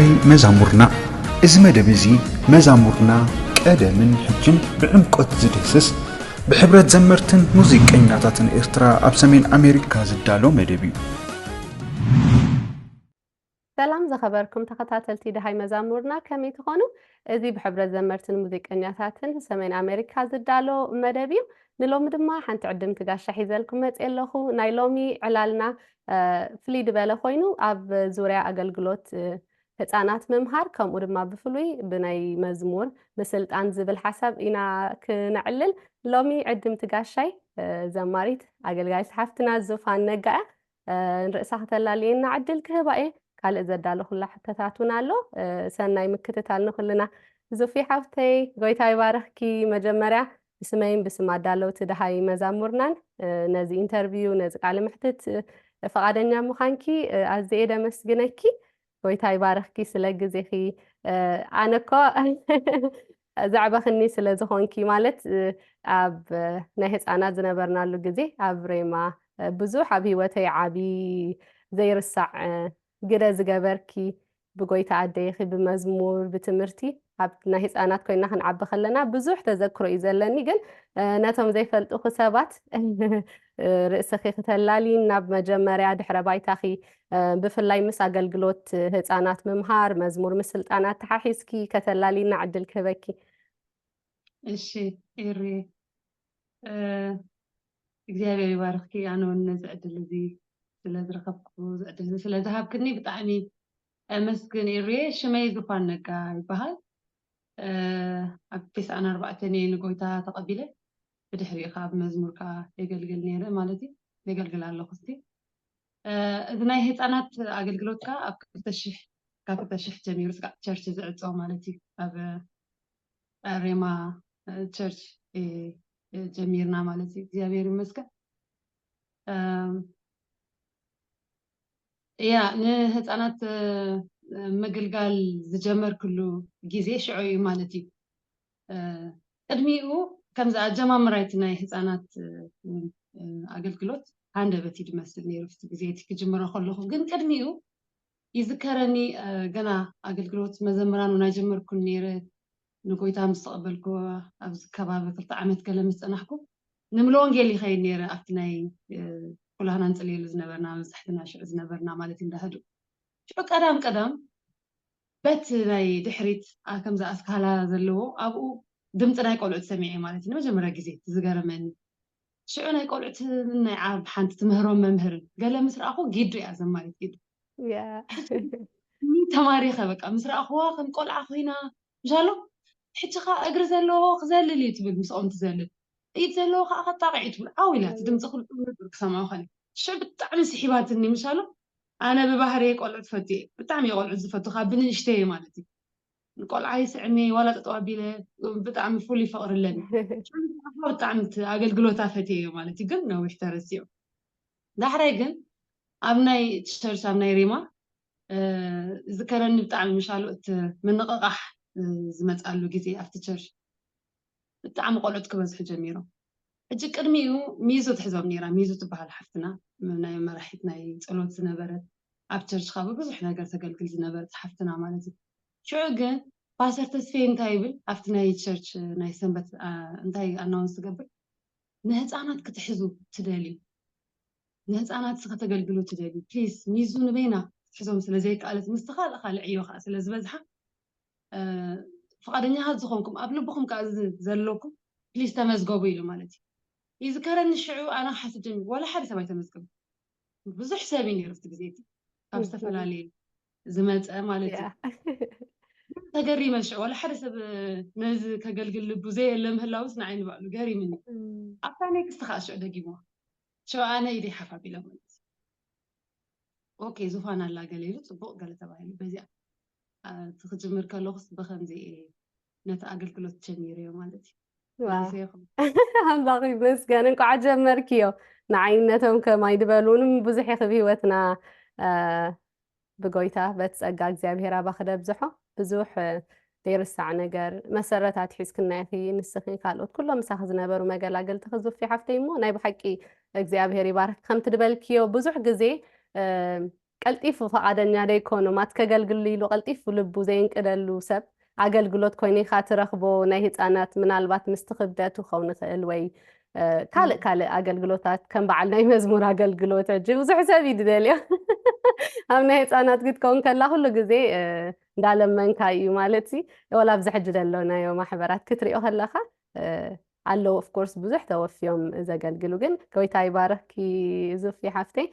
تدهاي مزامورنا إز مدبزي مزامورنا قدمن حجن بعمقت زدسس بحبرت زمرتن موزيقኛታትን ኤርትራ ኣብ ሰሜን ኣሜሪካ ዝዳሎ መደብ ሰላም ዘኸበርኩም ተኸታተልቲ ደሃይ መዛሙርና ከመይ ትኾኑ እዚ ብሕብረት ዘመርትን ሙዚቀኛታትን ሰሜን ኣሜሪካ ዝዳሎ መደብ እዩ ንሎሚ ድማ ሓንቲ ዕድም ትጋሻ ሒዘልኩም መጽለኹ ናይ ሎሚ ዕላልና ፍሊድ በለ ኮይኑ ኣብ ዙርያ ኣገልግሎት ህፃናት መምሃር ከምኡ ድማ ብፍሉይ ብናይ መዝሙር ምስልጣን ዝብል ሓሳብ ኢና ክነዕልል ሎሚ ዕድም ትጋሻይ ዘማሪት ኣገልጋይ ሓፍትና ዙፋን ነጋኣ ንርእሳ ከተላልየና ዕድል ክህባኤ ካልእ ዘዳሎ ኩላ ሕተታቱና ኣሎ ሰናይ ምክትታል ንኹልና ዙፊ ሓፍተይ ጎይታ ይባርኽኪ መጀመርያ ብስመይን ብስም ኣዳለውቲ ደሃይ መዛሙርናን ነዚ ኢንተርቪው ነዚ ቃለ ምሕትት ፈቃደኛ ምዃንኪ ኣዝየ ደመስግነኪ ጎይታ ይባርኽኪ ስለ ግዜኺ ኣነኮ ዛዕባኽኒ ስለ ዝኾንኪ ማለት ኣብ ናይ ህፃናት ዝነበርናሉ ግዜ ኣብ ሬማ ብዙሕ ኣብ ሂወተይ ዓቢ ዘይርሳዕ ግደ ዝገበርኪ ብጎይታ ኣደይኺ ብመዝሙር ብትምህርቲ ኣብ ናይ ህፃናት ኮይና ክንዓቢ ከለና ብዙሕ ተዘክሮ እዩ ዘለኒ ግን ነቶም ዘይፈልጡኺ ሰባት ርእስኺ ክተላሊ ናብ መጀመርያ ድሕረ ባይታኺ ብፍላይ ምስ ኣገልግሎት ህፃናት ምምሃር መዝሙር ምስልጣናት ተሓሒዝኪ ከተላሊና ዕድል ክህበኪ እሺ ኤሪ እግዚአብሔር ይባርኽኪ ኣነ እውን ነዚ ዕድል እዚ ስለዝረኸብኩ ዝዕድል ስለዝሃብክኒ ብጣዕሚ ኣመስግን ኤሪ ሽመይ ዙፋን ነጋ ይበሃል ኣብ 94 ንጎይታ ተቐቢለ ብድሕሪኡ ካብ መዝሙር ከዓ የገልግል ነይረ ማለት እዩ የገልግል ኣለኹ እስቲ እዚ ናይ ህፃናት ኣገልግሎት ከዓ ኣብ 2000 ጀሚሩ ስጋዕ ቸርች ዝዕፆ ማለት እዩ ኣብ ሬማ ቸርች ጀሚርና ማለት እዩ እግዚአብሔር ይመስገን ያ ንህፃናት ምግልጋል ዝጀመር ኩሉ ግዜ ሽዑ እዩ ማለት እዩ ቅድሚኡ ከምዚ ኣጀማምራይቲ ናይ ህፃናት ኣገልግሎት ሃንደበት ይድመስል ነይሩ ፍቲ ግዜ እቲ ክጅምሮ ከለኹ ግን ቅድሚኡ ይዝከረኒ ገና ኣገልግሎት መዘምራን ናይ ጀመርኩ ነይረ ንጎይታ ምስ ተቐበልኩ ኣብዚ ከባቢ 2 ዓመት ገለ ምስ ፀናሕኩ ንምሎ ወንጌል ይኸይድ ነይረ ኣብቲ ናይ ኩላህና ንፅልየሉ ዝነበርና መብዛሕትና ሽዑ ዝነበርና ማለት እንዳህዱ ሽዑ ቀዳም በት ናይ ድሕሪት ከምዛ ኣስካላ ዘለዎ ኣብኡ ድምፂ ናይ ቆልዑት ሰሚዐ ማለት እዩ ንመጀመርያ ግዜ ዝገረመኒ ሽዑ ናይ ቆልዑት ናይ ዓብ ሓንቲ ትምህሮም መምህርን ገለ ምስ ረኣኹ ጊዱ እያ ዘማሪት ጊዱ ተማሪኸ በቃ ምስ ረኣኽዋ ከም ቆልዓ ኮይና ምሻሎ ሕጂኻ እግሪ ዘለዎ ክዘልል እዩ ትብል ምስኦም ትዘልል ኢድ ዘለዎ ከዓ ከጣቂዕ ትብል ዓው ኢላ ድምፂ ኩሉ ክሰምዖ ኸለ ሽዑ ብጣዕሚ ስሒባትኒ ምሻሎ ኣነ ብባህርየ ቆልዑት ፈትየ ብጣዕሚ ቆልዑት ዝፈቱ ካብ ብንእሽተይ ማለት እዩ ንቆልዓ ይስዕመ ዋላ ጠጠው ኣቢለ ብጣዕሚ ፍሉይ ፍቅሪ ኣለኒ ብጣዕሚ ኣገልግሎታ ፈትየ ማለት እዩ ግን ነዊሕ ተረሲዑ ዳሕራይ ግን ኣብ ናይ ቸርች ኣብ ናይ ሬማ ዝከረኒ ብጣዕሚ ምሻሎ እቲ ምንቕቓሕ ዝመፃሉ ግዜ ኣብቲ ቸርች ብጣዕሚ ቆልዑት ክበዝሑ ጀሚሮም ሕጂ ቅድሚኡ ሚዞ ትሕዞም ነይራ ሚዞ ትበሃል ሓፍትና ናይ መራሒት ናይ ፀሎት ዝነበረት ኣብ ቸርች ካብ ብዙሕ ነገር ተገልግል ዝነበረት ሓፍትና ማለት እዩ ሽዑ ግን ፓስተር ተስፋይ እንታይ ይብል ኣብቲ ናይ ቸርች ናይ ሰንበት እንታይ ኣናውንስ ትገብር ንህፃናት ክትሕዙ ትደልዩ ንህፃናት ከተገልግሉ ትደልዩ ፕሊዝ ሚዙ ንበይና ትሕዞም ስለዘይከኣለት ምስትኻል ካልእ ዕዮ ከዓ ስለዝበዝሓ ፈቃደኛታት ዝኾንኩም ኣብ ልብኹም ከዓ ዘለኩም ፕሊዝ ተመዝገቡ ኢሉ ማለት እዩ ይዝከረኒ ሽዑ ኣነ ሓስብ ጀሚሩ ዋላ ሓደ ሰብ ኣይተመዝገቡ ብዙሕ ሰብ እዩ ነይሩ ኣብቲ ግዜ ካብ ዝተፈላለየ ዝመፀ ማለት እዩ ተገሪመ ሽዑ ዋላ ሓደ ሰብ ነዚ ከገልግል ልቡ ዘየለ ምህላውስ ንዓይ ንባዕሉ ገሪምኒ ኣብታ ኔክስት ከዓ ሽዑ ደጊሞ ሽዑ ኣነ ኢደይ ሓፋፍ ኢለ ማለት እዩ ኦኬ ዙፋን ኣላ ገለ ኢሉ ፅቡቅ ገለ ተባሂሉ በዚኣ ትክጅምር ከለኹስ ብከምዚ ነቲ ኣገልግሎት ጀሚረ ማለት እዩ ኣምላኽ ይመስገን እንኳዕ ጀመርክዮ ንዓይነቶም ከማይ ድበሉንም ብዙሕ ይኽብ ሂወትና ብጎይታ በቲ ፀጋ እግዚኣብሔር ኣባ ክደብዝሖ ብዙሕ ዘይርሳዕ ነገር መሰረታት ሒዝክና ኢኺ ንስኺ ካልኦት ኩሎም ምሳኺ ዝነበሩ መገላገልቲ ክዝፊ ሓፍተይ እሞ ናይ ብሓቂ እግዚኣብሔር ይባርክ ከምቲ ድበልክዮ ብዙሕ ግዜ ቀልጢፉ ፈቃደኛ ደይኮኑ ማት ከገልግሉ ኢሉ ቀልጢፉ ልቡ ዘይንቅደሉ ሰብ ኣገልግሎት ኮይኑ ኢኻ ትረኽቦ ናይ ህፃናት ምናልባት ምስቲ ክብደቱ ክኸውን ይኽእል ወይ ካልእ ኣገልግሎታት ከም በዓል ናይ መዝሙር ኣገልግሎት ሕጂ ብዙሕ ሰብ እዩ ዝደልዮ ኣብ ናይ ህፃናት ክትከውን ከላ ኩሉ ግዜ እንዳለመንካ እዩ ማለት ወላ ኣብዚ ሕጂ ዘለናዮ ማሕበራት ክትሪኦ ከለኻ ኣለው ኦፍኮርስ ብዙሕ ተወፊዮም ዘገልግሉ ግን ጎይታ ይባረኽኪ ዙፊ ሓፍተይ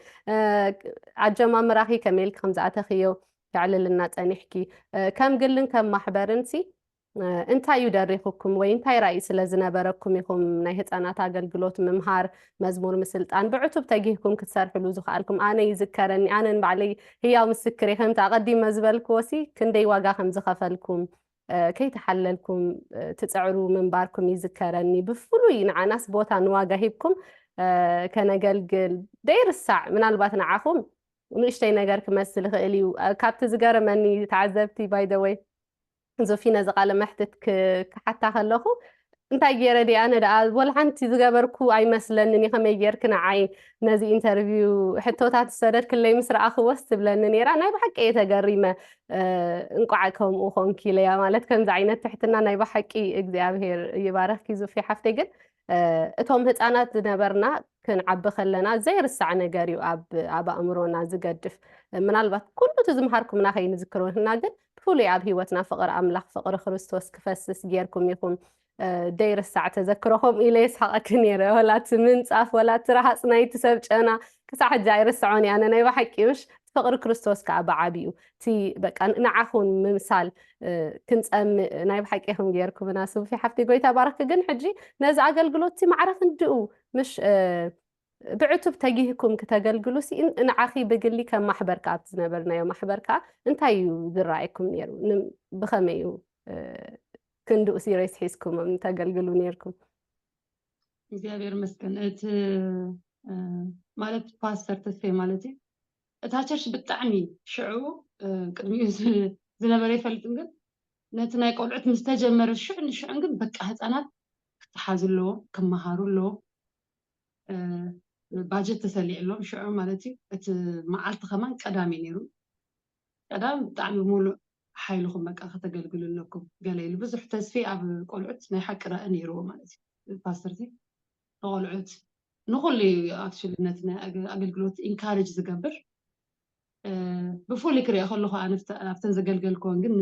ኣጀማምራኺ ከመይ ኢልካ ከምዝኣተኽዮ ክዕልልና ፀኒሕኪ ከም ግልን ከም ማሕበርን እንታይ እዩ ደሪኹኩም ወይ እንታይ ራእይ ስለ ዝነበረኩም ኢኹም ናይ ህፃናት ኣገልግሎት ምምሃር መዝሙር ምስልጣን ብዕቱብ ተጊህኩም ክትሰርሕሉ ዝኽኣልኩም ኣነ ይዝከረኒ ኣነ ንባዕለይ ህያው ምስክር ከምቲ ኣቐዲመ ዝበልክዎሲ ክንደይ ዋጋ ከም ዝኸፈልኩም ከይተሓለልኩም ትፅዕሩ ምንባርኩም ይዝከረኒ ብፍሉይ ንዓናስ ቦታ ንዋጋ ሂብኩም ከነገልግል ደይርሳዕ ምናልባት ንዓኹም ንእሽተይ ነገር ክመስል ይኽእል እዩ ካብቲ ዝገረመኒ ተዓዘብቲ ባይ ዘ ወይ ዞፊ ነዚ ቃለ መሕትት ክሓታ ከለኹ እንታይ ገይረ ዲ ኣነ ደኣ ወላ ሓንቲ ዝገበርኩ ኣይመስለንን ከመይ ጌርክ ንዓይ ነዚ ኢንተርቪው ሕቶታት ዝሰደድክለይ ምስ ረኣኽዎስ ትብለኒ ነይራ ናይ ብሓቂ እየ ተገሪመ እንቋዕ ከምኡ ኮንኪ ኢለያ ማለት ከምዚ ዓይነት ትሕትና ናይ ብሓቂ እግዚኣብሄር ይባረኽኪ ዙፊ ሓፍተይ ግን እቶም ህፃናት ዝነበርና ክንዓቢ ከለና ዘይርሳዕ ነገር እዩ ኣብ ኣእምሮና ዝገድፍ ምናልባት ኩሉ እቲ ዝምሃርኩምና ከይንዝክርና ግን ብፍሉይ ኣብ ሂወትና ፍቅሪ ኣምላኽ ፍቅሪ ክርስቶስ ክፈስስ ጌርኩም ኢኹም ደይርሳዕ ተዘክሮኹም ኢለ ይስሓቐክ ነይረ ወላ እቲ ምንፃፍ ወላ እቲ ረሃፅ ናይቲ ሰብ ጨና ክሳዕ ሕጂ ኣይርስዖን ኣነ ናይ ባሓቂ ምሽ ፍቅሪ ክርስቶስ ከዓ ብዓብዩ እቲ በቃ ንዓኹን ምምሳል ክንፀምእ ናይ ባሓቂ ኢኹም ጌርኩምና ሱፊ ሓፍቲ ጎይታ ባረክ ግን ሕጂ ነዚ ኣገልግሎት ማዕረፍ እንድኡ ምሽ ብዕቱብ ተጊህኩም ክተገልግሉ ንዓኺ ብግሊ ከም ማሕበርካ ኣብቲ ዝነበርናዮ ማሕበርካ እንታይ እዩ ዝረኣየኩም ነይሩ ብኸመይ እዩ ክንድኡ ሲሪየስ ሒዝኩም ተገልግሉ ነይርኩም እግዚኣብሔር መስገን እቲ ማለት ፓስተር ተስፋይ ማለት እዩ እታ ቸርች ብጣዕሚ ሽዑ ቅድሚኡ ዝነበረ ይፈልጥን ግን ነቲ ናይ ቆልዑት ምስ ተጀመረ ሽዑን ግን በቃ ህፃናት ክትሓዙ ኣለዎ ክመሃሩ ኣለዎ ባጀት ተሰሊዕሎም ሽዑ ማለት እዩ እቲ መዓልቲ ከማን ቀዳሚ ነይሩ ቀዳም ብጣዕሚ ሙሉእ ሓይልኩም በቃ ከተገልግሉ ኣለኩም ገለ ኢሉ ብዙሕ ተስፊ ኣብ ቆልዑት ናይ ሓቂ ራእይ ነይርዎ ማለት እዩ ፓስተርቲ ንቆልዑት ንኩሉ ኣክቹሊ ነቲ ናይ ኣገልግሎት ኢንካሬጅ ዝገብር ብፍሉይ ክሪኦ ከለኹ ኣነ ኣብተን ዘገልገልክዎን ግን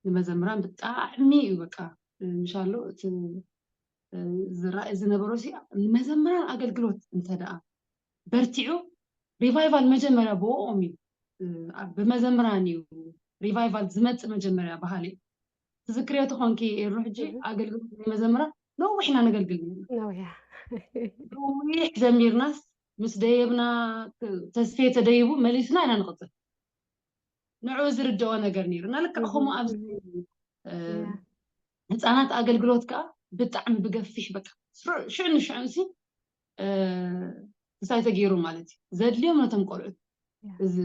ንመዘምራን ብጣዕሚ እዩ በቃ እንሻሎ እቲ ዝራእይ ዝነበሮ ንመዘምራን ኣገልግሎት እንተደኣ በርቲዑ ሪቫይቫል መጀመርያ ብኦም እዩ ብመዘምራን እዩ ሪቫይቫል ዝመፅእ መጀመርያ ባህሊ ትዝክርዮ ትኾንኪ ኤሩ ሕጂ ኣገልግሎት መዘምራን ነዊሕና ነገልግል ነዊሕ ዘሚርናስ ምስ ደየብና ተስፊ ተደይቡ መሊስና ኢና ንቕፅል ንዑ ዝርድኦ ነገር ነይሩና ልክዕ ከምኡ ኣብዚ ህፃናት ኣገልግሎት ከዓ ብጣዕሚ ብገፊሕ በቃ ሽዑን እንታይ ተገይሩ ማለት እዩ ዘድልዮም ነቶም ቆልዑት እዚ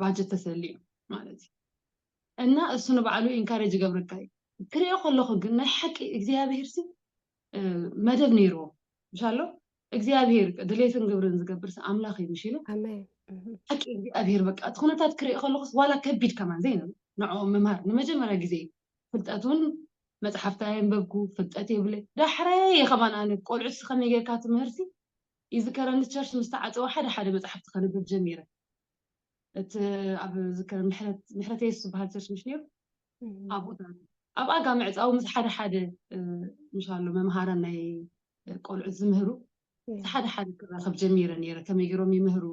ባጀት ተሰሊዑ ማለት እዩ እና እሱ ንባዕሉ ኢንካሬጅ ይገብረካ እዩ ክሪኦ ከለኹ ግን ናይ ሓቂ እግዚኣብሄር መደብ ነይርዎ ምሻሎ እግዚኣብሄር ድሌትን ግብርን ዝገብር ኣምላኽ እዩ ምሽሉ ሓቂ እግዚኣብሄር በቃ እቲ ኩነታት ክሪኦ ከለኹስ ዋላ ከቢድ ከማን ዘይነበ ንዕኦም ምምሃር ንመጀመርያ ግዜ ፍልጠት እውን መፅሓፍቲ ኣየንበብኩ ፍልጠት የብለ ዳሕረየ ከማን ኣነ ቆልዑት ከመይ ጌርካ ትምህርቲ ይዝከረኒ ቸርች ምስ ተዓፀወ ሓደ መፅሓፍቲ ከንብብ ጀሚረ እቲ ኣብ ዝከረ ምሕረት የሱስ ዝበሃል ቸርች ምሽ ነይሩ ኣብኡ ኣብ ኣጋ ምዕፃው ምስ ሓደ ምሻሎ መምሃራን ናይ ቆልዑት ዝምህሩ ሓደ ክራኸብ ጀሚረ ነይረ ከመይ ገይሮም ይምህሩ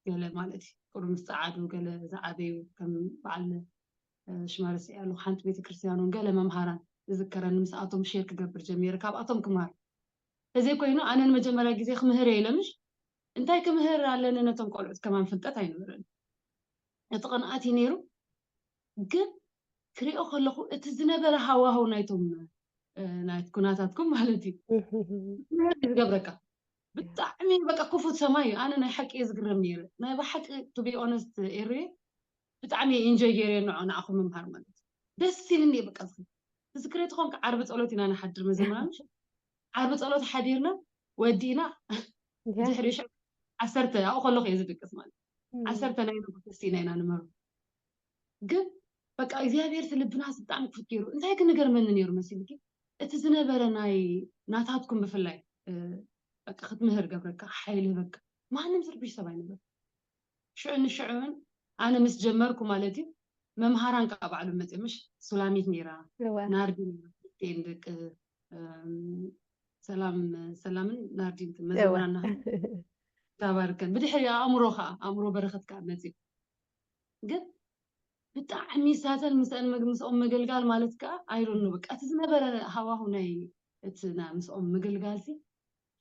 ገለ ማለት እዩ ቁሩ ምስ ፀዓዱ ገለ ዝዓበዩ ከም በዓል ሽማረሲ ያሉ ሓንቲ ቤተክርስትያን ገለ መምሃራን ዝዝከረኒ ምስኣቶም ሼር ክገብር ጀሚረ ካብኣቶም ክምሃር እዘይ ኮይኑ ኣነ ንመጀመርያ ግዜ ክምህር የለምሽ እንታይ ክምህር ኣለኒ ነቶም ቆልዑት ከማን ፍልጠት ኣይነበረን እቲ ቅንኣት ነይሩ ግን ክሪኦ ከለኹ እቲ ዝነበረ ሃዋህው ናይቶም ናይት ኩናታትኩም ማለት እዩ ዝገብረካ ብጣዕሚ በቃ ክፉት ሰማይ እዩ ኣነ ናይ ሓቂ ዝግረም ነይረ ናይ ብሓቂ ቱ ቢ ኦነስት ኤርየ ብጣዕሚ ኢንጆይ ገይረ ንዓኹም ምምሃር ማለት ደስ ይብልኒ በቃ ዝክሬት ኮንክ ዓርቢ ፀሎት ኢና ንሓድር መዘምራንሽ ዓርቢ ፀሎት ሓዲርና ወዲና ድሕሪ 10 ኣብኡ ከለኹ እየ ዝድቅስ ማለት عسرت ناينا بتستينا نمر قل بقى እግዚአብሔር ልብና ስልጣን ክፍኪሩ እንታይ ክነገር መን ነይሩ መሲልኪ እቲ ዝነበረ ናታትኩም ብፍላይ በቃ ክትምህር ገብረካ ሓይሊ በቃ ማንም ዝርብሽ ሰብ አይነበር ሽዑን ኣነ ምስ ጀመርኩ ማለት እዩ መምሃራን ካብ ባዕሉ መፅእ ምሽ ሱላሚት ነይራ ናርዲ ንደቅ ሰላምን ናርዲ መዘምራና ታባርከን ብድሕሪ ኣእምሮ በረኸት ካብ መፅእ ግን ብጣዕሚ ሳተን ምስኦም መገልጋል ማለት ከዓ ኣይሮኑ በቃ እቲ ዝነበረ ሃዋሁ ናይ እቲ ምስኦም መገልጋልቲ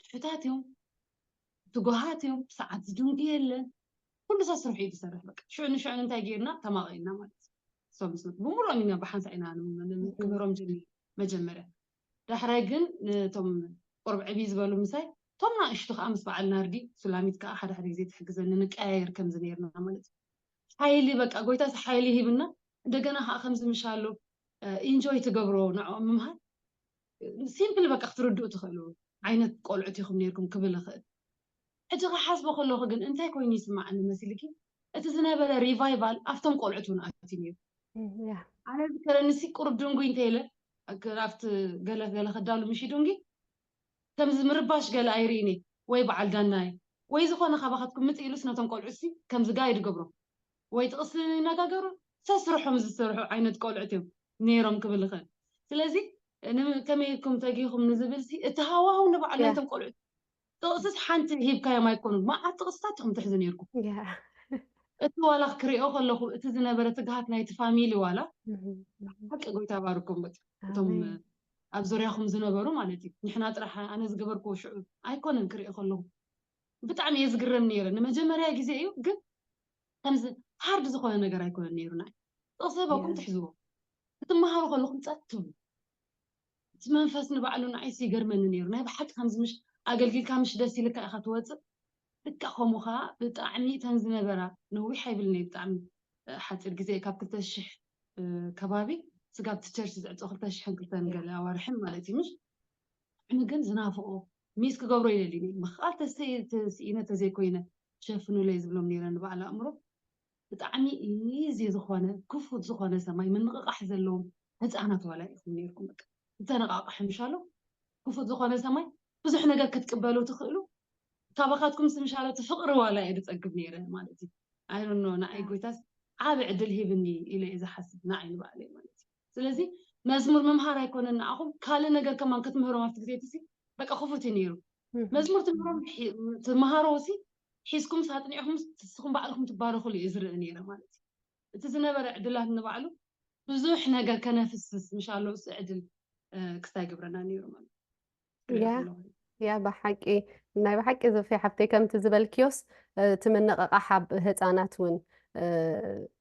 ትሑታት እዮም ትጉሃት እዮም ሰዓት ዝድንቂ የለን ኩሉ ሰስርሑ እዩ ዝሰርሕ በቃ ሽዑን እንታይ ጌርና ተማቒና ማለት ሶም ስለ ብምሉኦም ኢና ብሓንሳ ኢና ክብሮም መጀመርያ ዳሕራይ ግን ቶም ቆርብ ዕብይ ዝበሉ ምሳይ ቶም ናእሽቱ ከዓ ምስ በዓል ናርዲ ሱላሚት ከዓ ሓደ ግዜ ትሕግዘኒ ንቀያየር ከምዚ ነርና ማለት እዩ حيلي بقى قويتاس حيلي هبنا دقنا ها خمس مشالو انجوي تقبرو نعم ممها سيمبل بقى اختردو تخلو عينت قولعتيكم نيركم قبل خد اجا حاسبه خلو خجن انت كويني يسمع عن مسلكي اتزنا بلا ريفايفال افتم قولعتونا اتيني انا ذكر نسي قرب دونغو انتيله كرافت قال خدالو مشي دونغي كم مرباش قال ايريني وي بعل داناي وي زخونه خباختكم متيلو سنتم قولعسي كم زقايد قبرو ويتقصني نجاجرو سسرحهم زسرحوا عينت قولعتهم نيرم قبل خير سلازي أنا كم يكون تجيهم نزبلسي اتهواهم نبع عليهم قولعت تقصد حنت هيب كيا ما يكونوا ما أتقصتهم تحزن يركو اتوالا خريئو خلوه اتزنا برتقهات نايت فاميلي ولا حق قوي تباركم بس تم أبزريهم زنبرو مالتي نحن أطرح أنا زجبركو شو أيكون نكريئو خلوه بتعمي يزقرم نيرة لما جمرة جزئيو قل ከምዚ ሃርድ ዝኾነ ነገር ኣይኮነን ነይሩና ተሰበኩም ትሕዝዎ ክትመሃሩ ከለኹም ፀጥ እቲ መንፈስ ንባዕሉ ንዓይሲ ይገርመኒ ነይሩ ናይ ብሓቂ ከምዚ ምሽ ኣገልጊልካ ምሽ ደስ ኢልካ ኢኻ ትወፅእ ልካ ከምኡ ከዓ ብጣዕሚ ተን ዝነበራ ነዊሕ ኣይብልኒ ብጣዕሚ ሓፂር ግዜ ካብ 2000 ከባቢ ስጋብ ቸርች ዝዕፅኦ 2002 ገለ ኣዋርሕን ማለት እዩ ምሽ ግን ዝናፍቆ ሚስ ክገብሮ ይደሊ ምኻል ተስኢነ ተዘይኮይነ ሸፍኑ ለይ ዝብሎም ነይረ ንባዕሉ ኣእምሮ ብጣዕሚ ኢዚ ዝኾነ ክፉት ዝኾነ ሰማይ ምንቅቃሕ ዘለዎም ህፃናት ዋላ ኢኹም ነይርኩም በቃ ተነቃቃሕ ምሻሎ ክፉት ዝኾነ ሰማይ ብዙሕ ነገር ክትቅበሉ ትኽእሉ ካባኻትኩም ስምሻሎ ትፍቅሪ ዋላ እየ ዝፀግብ ነይረ ማለት እዩ ኣይ ዶንት ኖ ንዓይ ጎይታስ ዓብ ዕድል ሂብኒ ኢለ እየ ዝሓስብ ንዓይ ንባዕለይ ማለት እዩ ስለዚ መዝሙር ምምሃር ኣይኮነን ንዓኹም ካልእ ነገር ከማን ክትምህሮም ኣብቲ ግዜ ትሲ በቃ ክፉት እዩ ነይሩ መዝሙር ትምህሮም ትመሃሮሲ حيسكم ساتنيهم تسخم بعلكم تباركوا لي إزرق نيرة مالتي تزنبر عدلات نبعلو بزوح نجار كنافس مش على عدل كستاي قبرنا نيرة مالتي يا بحكي ناي بحكي إذا في حبتي كم تزبل كيوس تمنى أحب هتاناتون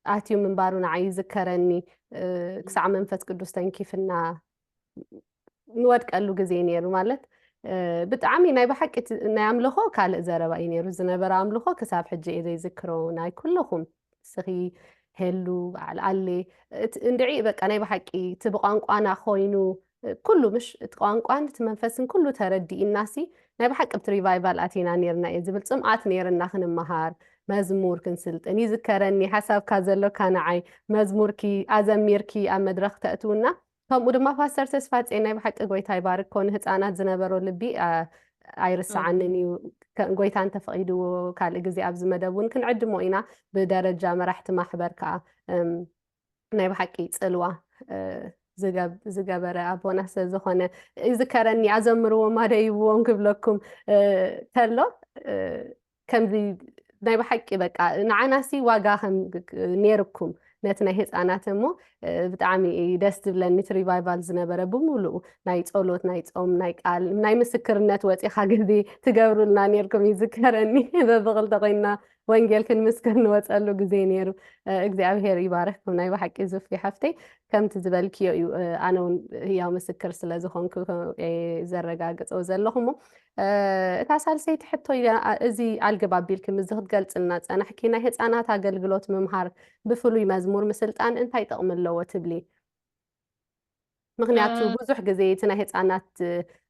آتيو من بارون عايز كرني كسع منفس قدوستين كيفنا نودك قالو جزينيرو مالت ብጣዕሚ ናይ ብሓቂ ናይ ኣምልኾ ካልእ ዘረባ እዩ ነይሩ ዝነበረ ኣምልኾ ክሳብ ሕጂ እየ ዘይዝክሮ ናይ ኩልኹም ስኺ ሄሉ በዓል ኣሌ እንድዒ በቃ ናይ ብሓቂ እቲ ብቋንቋና ኮይኑ ኩሉ ምሽ እቲ ቋንቋን እቲ መንፈስን ኩሉ ተረዲእናሲ ናይ ብሓቂ ብቲ ሪቫይቫል ኣቲና ነርና እየ ዝብል ፅምዓት ነርና ክንመሃር መዝሙር ክንስልጥን ይዝከረኒ ሓሳብካ ዘሎካ ንዓይ መዝሙርኪ ኣዘሚርኪ ኣብ መድረክ ተእትውና ከምኡ ድማ ፓስተር ተስፋ ፀናይ ብሓቂ ጎይታ ይባርክ ኮን ህፃናት ዝነበሮ ልቢ ኣይርስዓንን እዩ ጎይታ እንተፈቂድዎ ካልእ ግዜ ኣብዚ መደብ እውን ክንዕድሞ ኢና ብደረጃ መራሕቲ ማሕበር ከዓ ናይ ብሓቂ ፅልዋ ዝገበረ ኣቦና ስለዝኾነ ይዝከረኒ ኣዘምርዎ ማደይብዎም ክብለኩም ከሎ ከምዚ ናይ ብሓቂ በቃ ንዓናሲ ዋጋ ከም ነርኩም ነቲ ናይ ህፃናት እሞ ብጣዕሚ ደስ ዝብለኒ እቲ ሪቫይቫል ዝነበረ ብምሉኡ ናይ ጸሎት ናይ ጾም ናይ ቃል ናይ ምስክርነት ወፂኻ ግዜ ትገብሩልና ነርኩም ይዝከረኒ በብኽልተ ኮይና ወንጌል ክንምስክር ንወፀሉ ግዜ ነይሩ እግዚኣብሔር ይባርክኩም ናይ ብሓቂ ዙፍ ሓፍተይ ከምቲ ዝበልክዮ እዩ ኣነ እውን ህያው ምስክር ስለ ዝኾንኩ ዘረጋግፆ ዘለኹሞ እታ ሳልሰይቲ ሕቶ እዚ ኣልገባ ኣቢልክም እዚ ክትገልፅልና ፀናሕኪ ናይ ህፃናት ኣገልግሎት ምምሃር ብፍሉይ መዝሙር ምስልጣን እንታይ ጥቕሚ ኣለዎ ትብሊ ምክንያቱ ብዙሕ ግዜ እቲ ናይ ህፃናት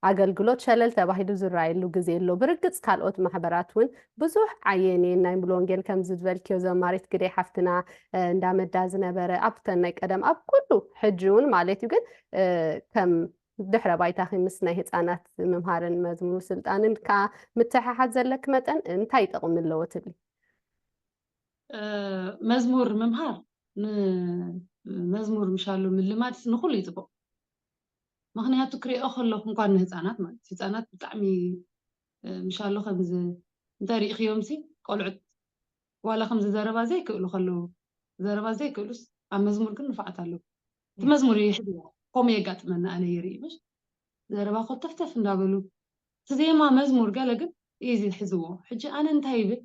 ኣገልግሎት ሸለል ተባሂሉ ዝረኣየሉ ግዜ ኣሎ ብርግፅ ካልኦት ማሕበራት እውን ብዙሕ ዓየኒ ናይ ሙሉ ወንጌል ከም ዝበልክዮ ዘማሪት ግደይ ሓፍትና እንዳመዳ ዝነበረ ኣብተን ናይ ቀደም ኣብ ኩሉ ሕጂ እውን ማለት እዩ ግን ከም ድሕረ ባይታ ምስ ናይ ህፃናት ምምሃርን መዝሙር ስልጣንን ከዓ ምትሕሓዝ ዘለክ መጠን እንታይ ጥቕሚ ኣለዎ ትብሊ? መዝሙር ምምሃር መዝሙር ምሻሉ ምልማድ ንኩሉ ይፅቡቅ ምክንያቱ ክሪኦ ከለኹ እንኳን ንህፃናት ማለት ህፃናት ብጣዕሚ ምሻሉ ከምዚ እንታይ ሪኢኽዮም ሲ ቆልዑት ዋላ ከምዚ ዘረባ ዘይክእሉ ከለዉ ዘረባ ዘይክእሉስ ኣብ መዝሙር ግን ንፋዓት ኣለዎ እቲ መዝሙር ይሕድዎ ከምኡ የጋጥመና ኣነ ይርኢ ምሽ ዘረባ ኮተፍተፍ እንዳበሉ እቲ ዜማ መዝሙር ገለ ግን እዩ ዝሕዝዎ ሕጂ ኣነ እንታይ ይብል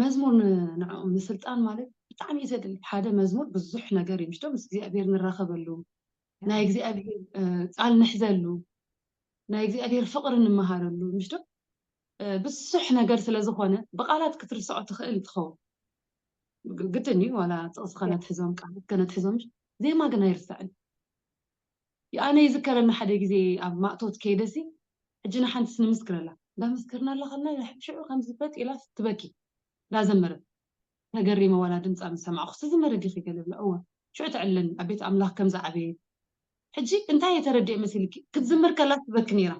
መዝሙር ንዕኦም ምስልጣን ማለት ብጣዕሚ እዩ ዘድሊ ሓደ መዝሙር ብዙሕ ነገር እዩ ምሽቶ ምስ እግዚኣብሔር ንራኸበሉ ናይ እግዚኣብሔር ቃል ንሕዘሉ ናይ እግዚኣብሔር ፍቅሪ ንመሃረሉ ምሽቶ ብዙሕ ነገር ስለ ዝኾነ ብቃላት ክትርስዖ ትኽእል ትኸውን ግድን እዩ ዋላ ጥቕሲ ከነትሕዞም ቃላት ከነትሕዞም ዜማ ግን ኣይርስዕን ኣነ ይዝከረና ሓደ ግዜ ኣብ ማእቶት ከይደሲ ሕጂ ንሓንቲ ንምስክረላ እንዳመስክርና ኣላ ከለና ሽዑ ከምዚ በጥ ኢላ ትበኪ እንዳዘመረት ተገሪመ ዋላ ድምፃ ምስ ሰማዕኹ ዝመረ ዲኺ ገለ ብላ እወ ሽዑ ትዕለን ኣብ ቤት ኣምላኽ ከምዚ ዓበየት ሕጂ እንታይ የተረድእ መሲልኪ ክትዝምር ከላ ትበኪ ነይራ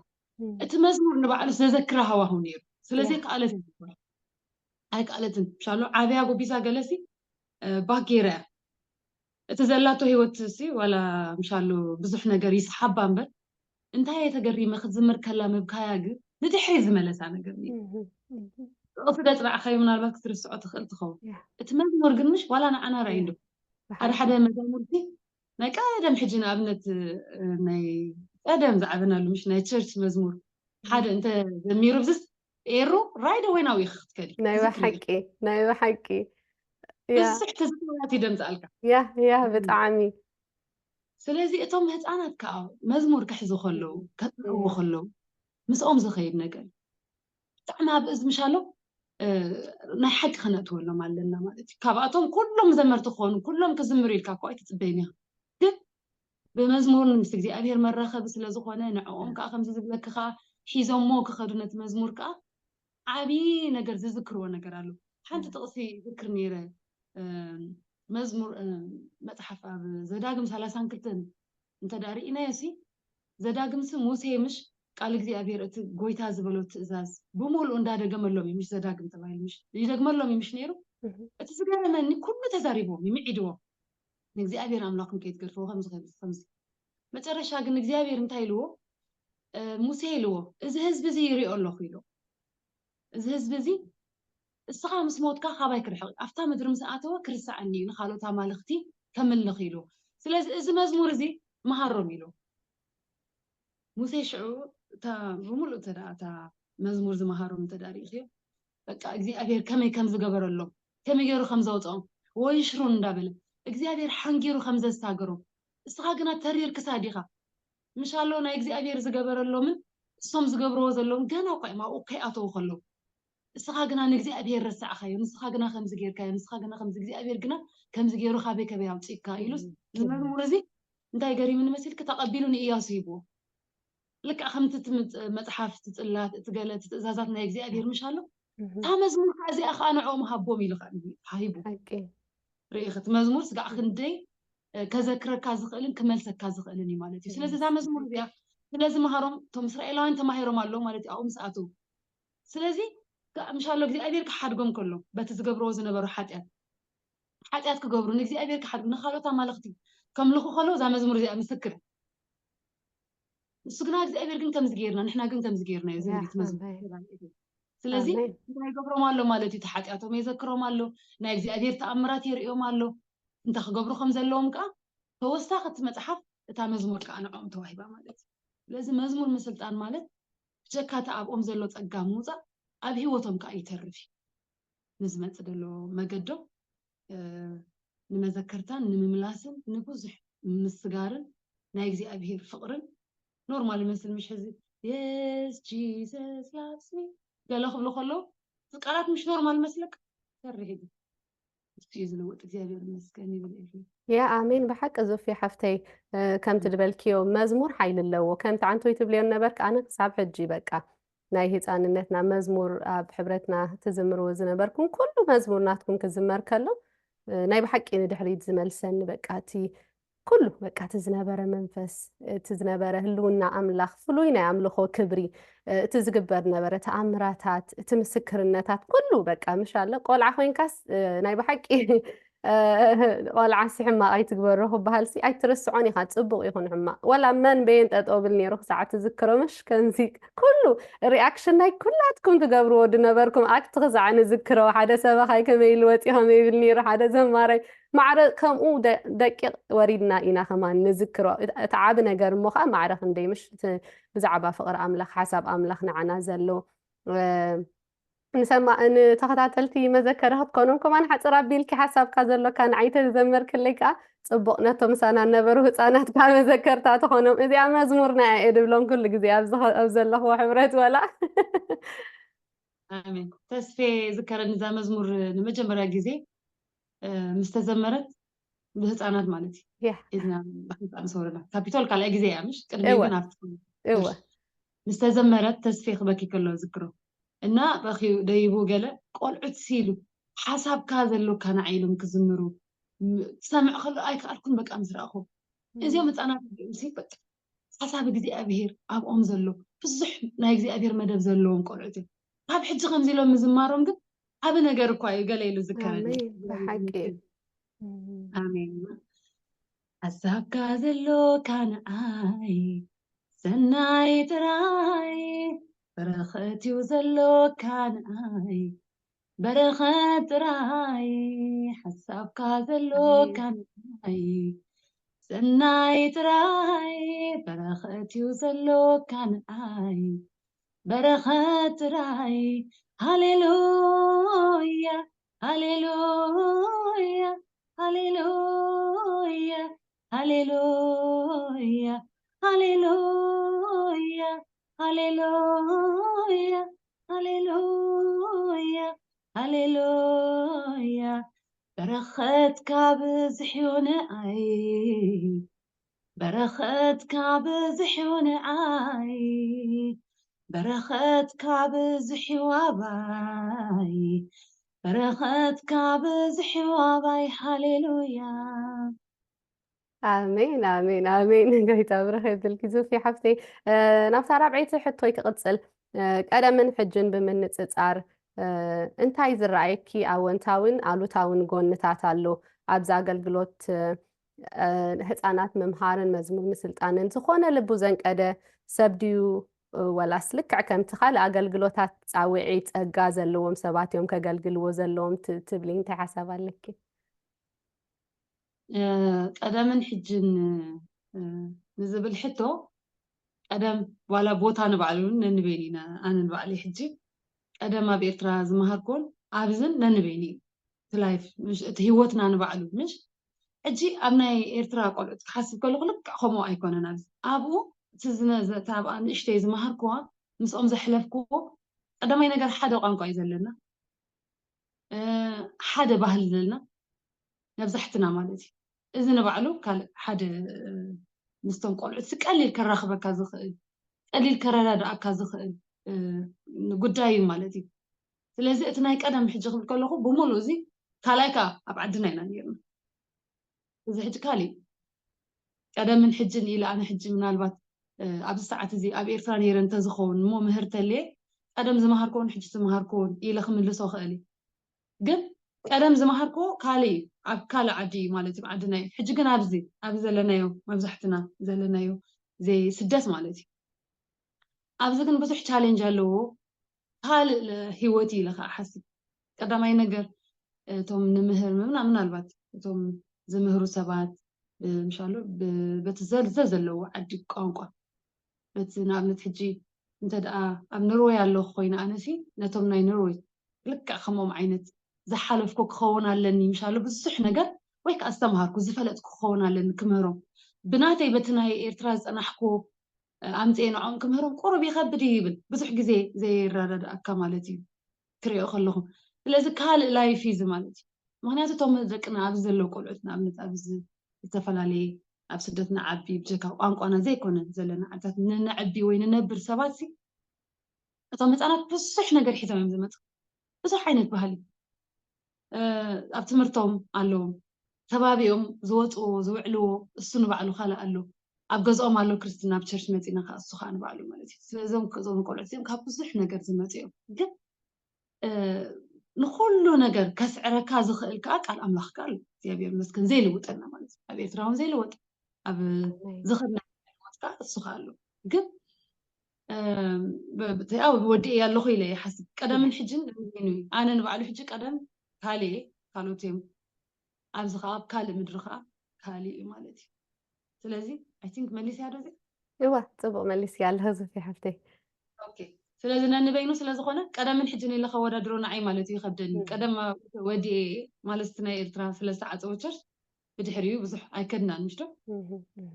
እቲ መዝሙር ንባዕሉ ዘዘክራ ሃዋህው ነይሩ ስለዚ ከኣለት ኣይ ከኣለትን ምሻሎ ዓብያ ጎቢሳ ገለሲ ባጌራ እቲ ዘላቶ ሂወት ሲ ዋላ ምሻሎ ብዙሕ ነገር ይስሓባ እምበር እንታይ የተገሪመ ክትዝምር ከላ ምብካያ ግን ንድሕሪ ዝመለሳ ነገር ነይሩ ቅፅደ ፅባዕኸዮ ምናልባት ክትርስዖ ትኽእል ትኸውን እቲ መዝሙር ግን ምሽ ዋላ ንዓና ርኣይሉ ሓደ መዝሙርቲ ናይ ቀደም ሕጂ ንኣብነት ናይ ቀደም ዝዓበናሉ ምሽ ናይ ቸርች መዝሙር ሓደ እንተ ዘሚሩ ብዝስ ኤሩ ራይደ ወይናዊ ክትከዲ ናይ ብሓቂ ብዙሕ ተዝክራት ይደምፃልካ ያ ብጣዕሚ ስለዚ እቶም ህፃናት ከዓ መዝሙር ክሕዙ ከለዉ ከጥዕዎ ከለዉ ምስኦም ዝኸይድ ነገር ብጣዕሚ ኣብ እዚ ምሻሎ ናይ ሓቂ ክነእትወሎም ኣለና ማለት እዩ ካብኣቶም ኩሎም ዘመርቲ ክኾኑ ኩሎም ክዝምሩ ኢልካ እኳ ኣይትፅበይን ኢኻ ግን ብመዝሙር ምስ እግዚኣብሔር መራኸቢ ስለ ዝኾነ ንዕኦም ከዓ ከምዚ ዝብለክ ከዓ ሒዞሞ ክኸዱ ነቲ መዝሙር ከዓ ዓብዪ ነገር ዝዝክርዎ ነገር ኣሎ ሓንቲ ጥቕሲ ዝክር ነይረ መዝሙር መፅሓፍ ኣብ ዘዳግም 32 እንተዳሪእናዮ ሲ ዘዳግም ሲ ሙሴ ምሽ ቃል እግዚኣብሔር እቲ ጎይታ ዝበሎ ትእዛዝ ብሙሉእ እንዳደገመሎም እዩ ምሽ ዘዳግም ተባሂሉ ምሽ ይደግመሎም እዩ ምሽ ነይሩ እቲ ዝገረመኒ ኩሉ ተዛሪቦም ይምዒድዎም ንእግዚኣብሔር ኣምላኽም ከይትገድፍዎ ከምዚ መጨረሻ ግን እግዚኣብሔር እንታይ ኢልዎ ሙሴ ኢልዎ እዚ ህዝቢ እዚ ይሪኦ ኣለኹ ኢሎ እዚ ህዝቢ እዚ እስኻ ምስ ሞትካ ካባይ ክርሕቕ ኣብታ ምድሪ ምስ ኣተወ ክርስዓኒ እዩ ንካልኦት ኣማልኽቲ ከምልኽ ኢሉ ስለዚ እዚ መዝሙር እዚ መሃሮም ኢሉ ሙሴ ሽዑ ብሙሉእ እታ መዝሙር ዝመሃሮም እንተዳሪእኽዮ በቃ እግዚኣብሔር ከመይ ከም ዝገበረሎም ከመይ ገይሩ ከም ዘውፅኦም ወይሽሩን እንዳበለ እግዚኣብሔር ሓንጊሩ ከም ዘስታገሮም እስኻ ግና ተሪር ክሳድ ኢኻ ምሻሎ ናይ እግዚኣብሔር ዝገበረሎምን እሶም ዝገብርዎ ዘሎም ገና እኳ ማብኡ ከይኣተዉ ከለዉ እስኻ ግና ንእግዚኣብሔር ረሳዕኻዮ ንስኻ ግና ከምዚ ጌርካዮ ንስኻ ግና ከምዚ እግዚኣብሔር ግና ከምዚ ገይሩ ካበይ ከበይ ኣውፂእካ ኢሉስ ዝመዝሙር እዚ እንታይ ገሪሙ ንመሲልክ ተቐቢሉ ንኢያሱ ሂብዎ ልክዕ ከምቲ መፅሓፍ ትፅላት እትገለ ትእዛዛት ናይ እግዚኣብሔር ምሻሎ እታ መዝሙር ከዓ እዚኣ ከዓ ንዕኦም ሃቦም ኢሉ ሃሂቡ ርኢኽ እቲ መዝሙር ስጋዕ ክንደይ ከዘክረካ ዝኽእልን ክመልሰካ ዝኽእልን እዩ ማለት እዩ ስለዚ እዛ መዝሙር እዚኣ ስለዚ መሃሮም እቶም እስራኤላውያን ተማሂሮም ኣለዉ ማለት እዩ ኣብኡ ምስ ኣተዉ ስለዚ ምሻሎ እግዚኣብሔር ክሓድጎም ከሎ በቲ ዝገብርዎ ዝነበሩ ሓጢኣት ክገብሩ ንእግዚኣብሔር ክሓድጉ ንካልኦት ኣማልኽቲ ከምልኹ ከለዉ እዛ መዝሙር እዚኣ ምስክር ንሱ ግና እግዚኣብሔር ግን ከምዚ ጌርና ንሕና ግን ከምዚ ጌርና እዩ ዝብሊት መዝሙር ስለዚ እንታይ ይገብሮም ኣሎ ማለት እዩ ሓጢኣቶም የዘክሮም ኣሎ ናይ እግዚኣብሔር ተኣምራት የርእዮም ኣሎ እንታይ ክገብሩ ከም ዘለዎም ከዓ ተወሳኺ መፅሓፍ እታ መዝሙር ከዓ ንዕኦም ተዋሂባ ማለት እዩ ስለዚ መዝሙር ምስልጣን ማለት ብጀካታ ኣብኦም ዘሎ ፀጋ ምውፃእ ኣብ ሂወቶም ከዓ ይተርፍ ንዝመፅእ ዘሎ መገዶም ንመዘከርታን ንምምላስን ንብዙሕ ምስጋርን ናይ እግዚኣብሔር ፍቅርን ኖርማል ይመስል ምሽ ሕዚ የስ ጂሰስ ላቭስ ሚ ገለ ክብሉ ከለዉ ቃላት ምሽ ኖርማል መስለክ ሰርሕ شيء زلوت እግዚአብሔር ይመስገን ይብል ኢልፊ يا آمين بحق أزوفي حفتي كم تدبلكيو مزمور حيل اللو كم تعنتو يتبليو النبرك أنا صعب حجي بقى ناي هيፃንነትና መዝሙር ኣብ ሕብረትና ትዝምርዎ ዝነበርኩም ኩሉ መዝሙር ናትኩም ክዝመር ከሎ ናይ ብሓቂ ንድሕሪት ዝመልሰኒ በቃ እቲ ኩሉ በቃ እቲ ዝነበረ መንፈስ እቲ ዝነበረ ህልውና ኣምላኽ ፍሉይ ናይ ኣምልኾ ክብሪ እቲ ዝግበር ነበረ ተኣምራታት እቲ ምስክርነታት ኩሉ በቃ ምሻለ ቆልዓ ኮይንካስ ናይ ብሓቂ ቆልዓ ሕማቕ ኣይትግበሮ ክበሃል ሲ ኣይትርስዖን ኢኻ ፅቡቕ ይኹን ሕማቕ ወላ መን በየን ጠጠው ብል ነይሩ ክሳዕ ትዝክሮ ምሽ ከምዚ ኩሉ ሪኣክሽን ናይ ኩላትኩም ትገብርዎ ድነበርኩም ኣክቲ ክሳዕ ንዝክሮ ሓደ ሰበኻይ ከመይ ኢሉ ወፂ ከመይ ይብል ነይሩ ሓደ ዘማራይ ማዕረ ከምኡ ደቂቕ ወሪድና ኢና ከማን ንዝክሮ እቲ ዓብ ነገር እሞ ከዓ ማዕረ ክንደይ ምሽ ብዛዕባ ፍቕሪ ኣምላኽ ሓሳብ ኣምላኽ ንዓና ዘሎ نسمع أن تخطاتلتي مذكرة كونهم كمان حصر أبيلك حسب كذا لو كان عيت الزمر كلك صبقنا تمسانا نبره صانات كان مذكرتا تخونهم إذا مزمورنا عيد بلون كل جزء أبزل له حبرت ولا آمين تسفي ذكر النظام مزمور نمجمرة جزء مستزمرت بهتصانات مالتي إذا بحث عن صورنا كابيتول كلا جزء مش كلمة بنعرفهم إيوه مستزمرت تسفيخ بكي كله ذكره እና በኺው ደይቡ ገለ ቆልዑት ሲሉ ሓሳብ ካዘሎ ካና ዓይሎም ክዝምሩ ሰምዕ ከሎ ኣይከኣልኩን በቃ ምስራኹ እዚኦም ህፃናት ሲ በቃ ሓሳብ እግዚኣብሔር ኣብኦም ዘሎ ብዙሕ ናይ እግዚኣብሔር መደብ ዘለዎም ቆልዑት እዮም ኣብ ሕጂ ከምዚ ኢሎም ምዝማሮም ግን ዓብ ነገር እኳ እዩ ገለ ኢሉ ዝከረኒ ብሓቂ ኣሜን ሓሳብካ ዘሎ ካንኣይ ሰናይ ጥራይ برخت يوزلو كان آي برخت راي حساب كازلو كان آي سناي تراي برخت يوزلو كان آي برخت راي هاليلويا هاليلويا هاليلويا هاليلويا هاليلويا هاليلويا هاليلويا هاليلويا برخت كعب زحيون عي برخت كعب زحيون عي برخت كعب زحيواباي برخت كعب زحيواباي هاليلويا آمين آمين آمين قايت أبرخي بالكزو في حفتي نفتح رابعيتي حطوي كقتصل أنا من حجن بمن نتصار انت عايز الرأيكي أو انتاون ألو تاون قون نتاتالو أبزا قلقلوت هتانات ممهارن مزمور مثل تانن تخونا لبوزنك أدا سبديو ولا سلك عكم تخال أقلقلوتات تعويعيت أقاز اللوم سباتيوم كقلقلو زلوم تبلين تحسابا لكي قدمن حجن نزبل حتو قدم ولا بوتا نبعلون ننبينينا أنا نبعلي حجي قدم ما بإترا زمهركون عابزن ننبيني تلايف مش تهيوتنا نبعلو مش حجي أبناي إترا قلت حاسب كل غلق خمو أيكون ناز أبو تزنا تابع نشتي زمهركوا مس أم زحلفكو قدم ما ينقل حدا قانقو يزلنا حدا بهل زلنا نبزحتنا مالتي إذا نبعلو كان حدا مستنقل قليل كراخبك كازخل قليل كرادة كازخل قداي مالتي ስለዚ እቲ ናይ ቀደም ሕጂ ክብል ከለኹ ብሙሉእ እዚ ካላይካ ኣብ ዓድና ኢና ነርና እዚ ሕጂ ካሊእ ቀደምን ሕጅን ኢለ ኣነ ሕጂ ምናልባት ኣብዚ ሰዓት እዚ ኣብ ኤርትራ ነይረ እንተዝኸውን እሞ ምህርተለየ ቀደም ዝመሃርክዎን ሕጂ ዝመሃርክዎን ኢለ ክምልሶ ክእል ግን ቀደም ዝመሃርክዎ ካሊእ ኣብ ካልእ ዓዲ ማለት እዩ ዓድና እዩ ሕጂ ግን ኣብዚ ዘለናዮ መብዛሕትና ዘለናዮ ዘይ ስደት ማለት እዩ ኣብዚ ግን ብዙሕ ቻሌንጅ ኣለዎ ካልእ ህይወት ኢለ ከዓ ሓስብ ቀዳማይ ነገር እቶም ንምህር ምናልባት እቶም ዝምህሩ ሰባት ምሻሎ በቲ ዘለዎ ዓዲ ቋንቋ በቲ ንኣብነት ሕጂ እንተ ደኣ ኣብ ኖርዌይ ኣለኹ ኮይነ ኣነሲ ነቶም ናይ ኖርዌይ ልክዕ ከምኦም ዓይነት ዝሓለፍኩ ክኸውን ኣለኒ ምሻሎ ብዙሕ ነገር ወይ ከዓ ዝተምሃርኩ ዝፈለጥኩ ክኸውን ኣለኒ ክምህሮም ብናተይ በቲ ናይ ኤርትራ ዝፀናሕኩ ኣምፅአ ንዖም ክምህሮም ቁሩብ ይኸብድ ይብል ብዙሕ ግዜ ዘይረዳድኣካ ማለት እዩ ክሪኦ ከለኹ ስለዚ ካልእ ላይፍ እዩ ማለት እዩ مغنيات توم دقنا أبز اللو قلعتنا أبنت أبز التفلالي أبسدتنا عبي بجكا وأنا زي كنا زلنا عدت نعبي وين نبر سباتي طمت أنا بصح نقر حيث ما مزمت بصح عينت بهالي أبتمرتهم قالوا تبابيهم زوطوا زوعلوا السنو بعلو خلا قالوا أبجزهم قالوا كريستنا بتشرش متينا خاص خان بعلو مالتي زوم كزوم قلعتهم كابصح نقر زمتيهم جد نخلو نجر كسر كاز الكاك على الأملاخ قال تيابير مسكن زي لوط أنا مالت أبي تراون زي لوط أب زخرنا وطكا السخالو قد أو بودي يا الله خيلي حسب قدم من حجن منوي أنا نبعلو حج قدم كالي كالو تيم أبز خاب كالي مدرخا كالي مالتي سلازي I think مليس هذا زي ايوا صبو مليس يا الهزو في حفتي أوكي سلازي نبينو سلازي خونا قدم من حجن اللي خورا درونا عي مالتي يخبدني قدم ودي مالستنا إلترا سلسة عطوتشر بدحريو بزح أكدنا نشتو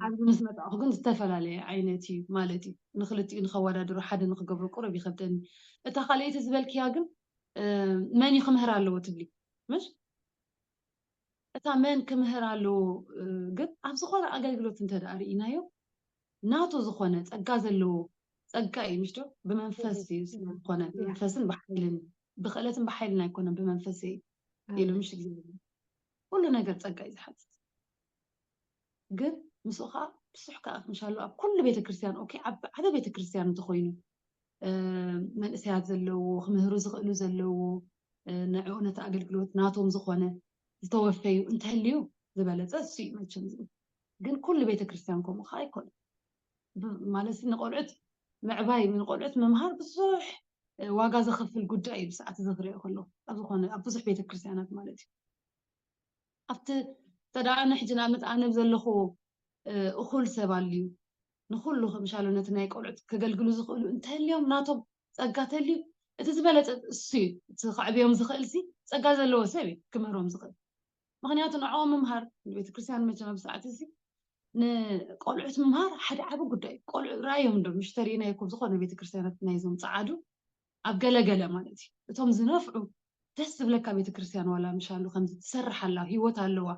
عبد مسمى أخوكم استفلا عليه عينتي مالتي نخلتي نخورا درو حد نخقبر قرب يخبدني اتخليت زبالك ياقن من يخمهر على تبلي مش اتا من كمهر على قد عم زخونا أقلقلوت انت داري إنايو ناتو زخونا تقازلو تقاي مشتو بمنفسي زخونا بمنفسن بحيلن بخلتن بحيلنا يكون بمنفسي يلو مش كذي كل نقر تقاي زحت قد مسوخا بصحكا مش هلو كل بيت كريستيان اوكي عدا بيت كريستيان تخوينو من اسيات زلو خمهرو زخلو زلو نعونة أقلقلوت ناتوم زخونة زتوفيو انت هليو زبالة السي ما تشنزو قن كل بيت كريستيان كومو خاي كل مالسي نقولعت معباي من قولعت ممهار بصح واقع زخف القداي بساعة زغري كله أبزخونة أبزح بيت كريستيانات مالتي أفت تدعنا حجنا أنا بزلخو أخول سباليو نخلو مشالو نتنا يقولعت كقلقلو زخلو انت اليوم ناتو صقات اليو تزبلت السي تخعبيهم زخلسي صقا زلو سبي كمهروم زخل مغنياتو نعوم ممهر البيت كريستيان مجنا بساعة سي قولعت ممهر حد عبو قداي قولع رايهم دو مشترينا يكون زخون البيت كريستيانات نايزهم صعادو أبقلا مالتي توم زنافعو دس بلكا بيت كريستيان ولا مشالو خمس تسرح الله هيوت اللوا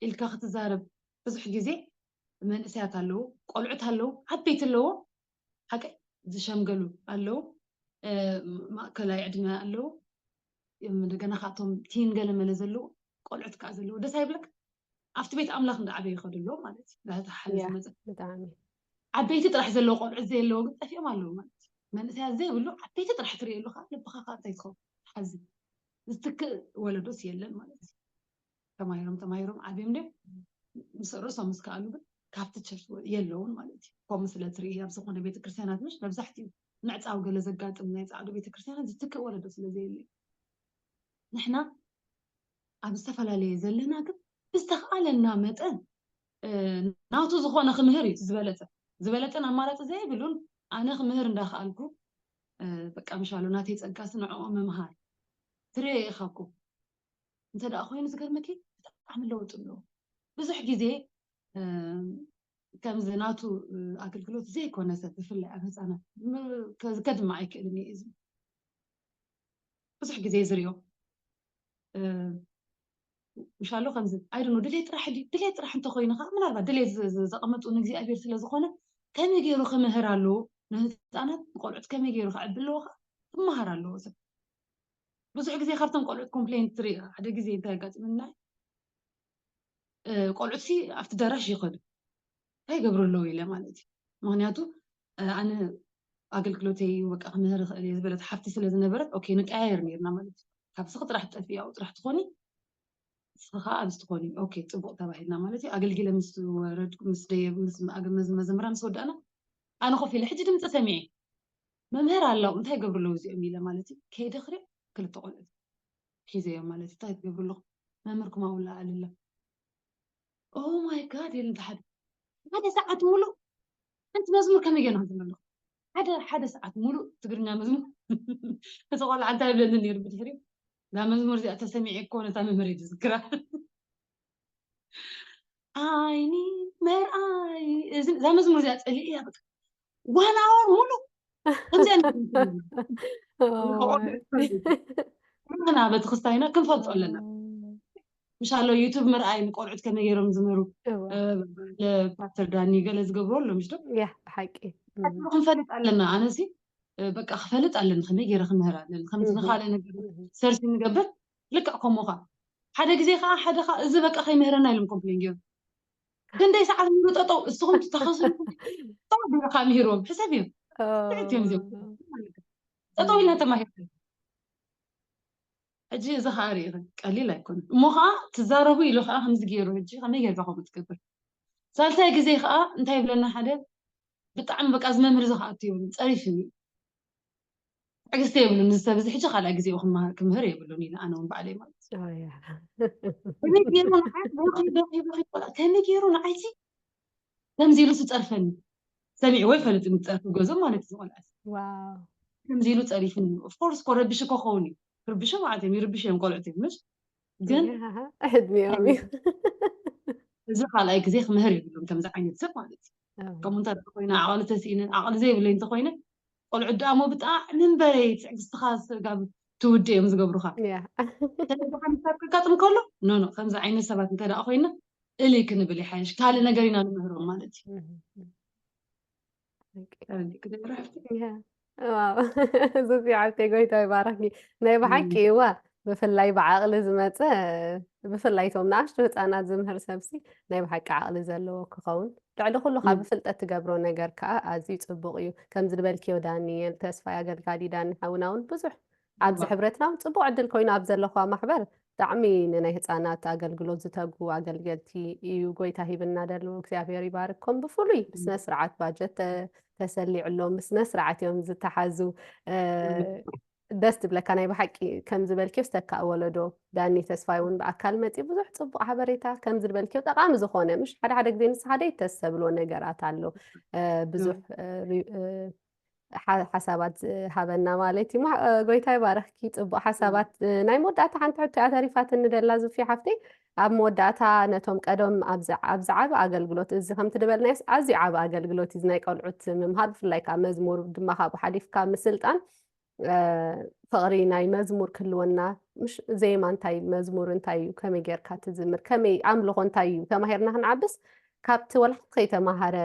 إلكا ختزارب بزح جزي من اسيات اللو قولعت اللو عبيت اللو حكي زشمقلو اللو مأكلا يعدنا اللو مدقنا خاطهم تين قال ملزلو قولعت كازلو ده سايبلك عفت بيت أملاخ ند عبي يخدلو مالتي لا تحل زمزة بدعمي عبيتي طرح زلو قولعت زي اللو قلت في أمالو مالتي من اسيات زي بلو عبيتي طرح تري اللو خاطر بخاطر تيدخل حزي زتك ولدوس يلن مالتي تمايرم عبي مدي مسرسو مسكالو كافت تشرف يلون مالتي كم مثل تري بسقنا بيت كريستيانات مش ببزحتي نعصاو قال زقات من يصعدوا بيت كريستيانات زتك ولد سلازي اللي نحنا اب استفلالي زلنا قد استخالنا متن ناتو زخونه خمهري زبلته امارات زي بلون انا خمهر اندخالكو بقى مشالو ناتي صقاس نعو ممهار تري خاكو انت دا خوين زغرمكي عمل لوط له بزح جزي كم زناتو أقلقلوت زي كونا ستفل أبس أنا كذا معي كلمة إذن بس حق زي زريو مش هلو خمسة أيرنو دليت راح أنت خوينا من أربعة دليت زقمت ونجزي أبير سلا زخونة كم يجي روخ مهرالو نهت أنا قلت كم يجي روخ عبلو مهرالو بس حق زي خرطم قلت كومبلين تري هذا جزي أنت قاعد مننا قلت سي أفت درش يخد هاي قبر له إلى مالتي مغنياتو أنا أقلقلوتي وقع مهر اللي زبلت حفتي سلازم نبرت أوكي نتعاير نيرنا مالتي كاب سقط راح تأفيا أو راح تخوني سخاء أبس تخوني أوكي تبغى تبعينا مالتي أقلقله مس ورد مس دي مس مزمرة مس ود أنا خوفي لحد دم تسمعي مهر الله أنت هاي قبر له زي أميلة مالتي كي دخري كل تقول كي زي مالتي طيب قبر له ما مركم أقول لا على الله أوه ماي جاد يلي تحد هذا ساعة مولو أنت مزمور كم يجي نهضم له حدا ساعة مولو تقرنا مزمور فسأقول عن تايب لأن نير بتحري لا مزمور زي أتسمعي كونه تام مريض ذكرى عيني مرآي زي مزمور زي أتقلي إيه بك وأنا أور مولو خمسة أنا أنا بتخصينا كم فضل لنا مشالو يوتيوب مرأي نقولعت كما يرم زمرو ايوه لباتر داني قال زقبرو له مش دو يا حقي حتى خنفلت علنا أنا سي بقى خفلت علنا خمي يرى خمهر علنا خمس نخال نقبل سيرش نقبل لك أقوم مخا حدا جزي خا حدا خا إذا بقى خي مهرنا لهم كومبلينجيو كندي ساعة مرة تطو الصوم تتخصص طبعا بقى مهرهم حسابيهم تعتيهم زي تطو هنا تماهر أجي زهاري قليل يكون مخا تزاربوا يلو خا همز جيرو هجي خمي يرجعوا بتكبر سالتها جزي خا انتهي بلنا حدا بطعم بقى أزمة مرزق أتيون تعرفني عكس يبلون نستبز حاجة خلا عكس يوخم كمهر يبلوني لا أنا وبعدين ما يا كم يجيرون عاد باقي ولا كم يجيرون عادي كم زيلو تتعرفني سامع وفلت متعرف جوزم ما نتزوج واو كم زيلو تعرفني of course قرب بشكو خوني قرب بشو عادي ميرب بشي يوم قول عتيم مش جن يا أحد يومي زق على عكس يخ مهر يبلون كم زعين يتسق مالتي كم أنت تخوينا عقل تسين عقل زي ولا أنت خوينا قول عدامو بتاع من بريت عكس تخاص قام تودي يوم زقبروها يا كاتم كله نو خمسة عين سبات انت دا أخوينا اللي كنا بلي حاجة كهالي نجارينا المهرون مالتي كان كده رحت يا واو زوزي عبتي قويتو يباركني ናይ ብሓቂ እዋ ብፍላይ ብዓቕሊ ዝመፀ ብፍላይቶም ንኣሽቱ ህፃናት ዝምህር ሰብሲ ናይ ብሓቂ ዓቕሊ ዘለዎ ክኸውን ልዕሊ ኩሉ ካብ ብፍልጠት ትገብሮ ነገር ከዓ ኣዝዩ ፅቡቅ እዩ ከምዚ ዝበልክዮ ዳንኤል ተስፋይ ኣገልጋሊ ዳኒ ሓውና እውን ብዙሕ ኣብዚ ሕብረትና እውን ፅቡቅ ዕድል ኮይኑ ኣብ ዘለኹዋ ማሕበር ብጣዕሚ ንናይ ህፃናት ኣገልግሎት ዝተጉ ኣገልገልቲ እዩ ጎይታ ሂብና ደሎ እግዚኣብሔር ይባርክኩም ብፍሉይ ብስነ ስርዓት ባጀት ተሰሊዕሎም ብስነ ስርዓት እዮም ዝተሓዙ ደስ ትብለካ ናይ ብሓቂ ከም ዝበልክዮ ዝተካእ ወለዶ ዳኒ ተስፋይ እውን ብኣካል መፂ ብዙሕ ፅቡቅ ሓበሬታ ከም ዝበልክዮ ጠቃሚ ዝኾነ ምሽ ሓደ ሓደ ግዜ ንስኻ ደይተሰብሎ ነገራት ኣሎ ብዙሕ ሓሳባት ሃበና ማለት እዩ ጎይታ ይባረኽኪ ፅቡቅ ሓሳባት ናይ መወዳእታ ሓንቲ ሕቶ እያ ተሪፋት እንደላ ዝፍዮ ሓፍተይ ኣብ መወዳእታ ነቶም ቀደም ኣብዚ ዓብ ኣገልግሎት እዚ ከምቲ ድበልናዮስ ኣዝዩ ዓብ ኣገልግሎት እዩ ናይ ቆልዑት ምምሃር ብፍላይ ካብ መዝሙር ድማ ካብኡ ሓሊፍካ ምስልጣን ፍቕሪ ናይ መዝሙር ክህልወና ምሽ ዜማ እንታይ መዝሙር እንታይ እዩ ከመይ ጌርካ ትዝምር ከመይ ኣምልኾ እንታይ እዩ ተማሂርና ክንዓብስ ካብቲ ወላሕት ከይተማሃረ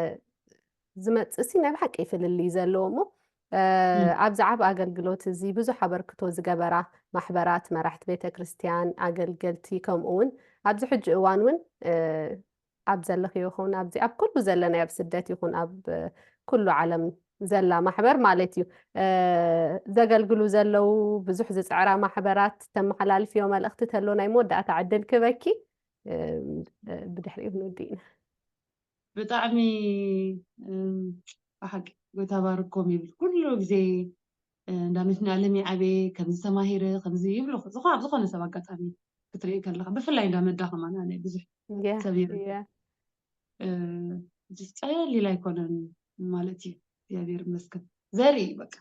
ዝመፅእ ሲ ናይ ብሓቂ ይፍልል እዩ ዘለዎ እሞ ኣብዚ ዓብ ኣገልግሎት እዚ ብዙሕ ኣበርክቶ ዝገበራ ማሕበራት መራሕቲ ቤተ ክርስቲያን ኣገልገልቲ ከምኡ እውን ኣብዚ ሕጂ እዋን እውን ኣብ ዘለኽዮ ይኹን ኣብዚ ኣብ ኩሉ ዘለና ኣብ ስደት ይኹን ኣብ ኩሉ ዓለም ዘላ ማሕበር ማለት እዩ ዘገልግሉ ዘለው ብዙሕ ዝፅዕራ ማሕበራት ተመሓላልፍዮ መልእኽቲ ተሎ ናይ መወዳእታ ዕድል ክበኪ ብድሕሪኡ ንውዲእና ብጣዕሚ ብሓቂ ጎይታ ባርኮም ይብል ኩሉ ግዜ እንዳመትና ዓለም ይዓበየ ከምዚ ተማሂረ ከምዚ ይብሉ ዝኾነ ሰብ ኣጋጣሚ ክትርኢ ከለካ ብፍላይ እንዳመዳኸማ ናይ ብዙሕ ሰብ ቀሊል ኣይኮነን ማለት እዩ እግዚአብሔር ይመስገን ዘርኢ በቃ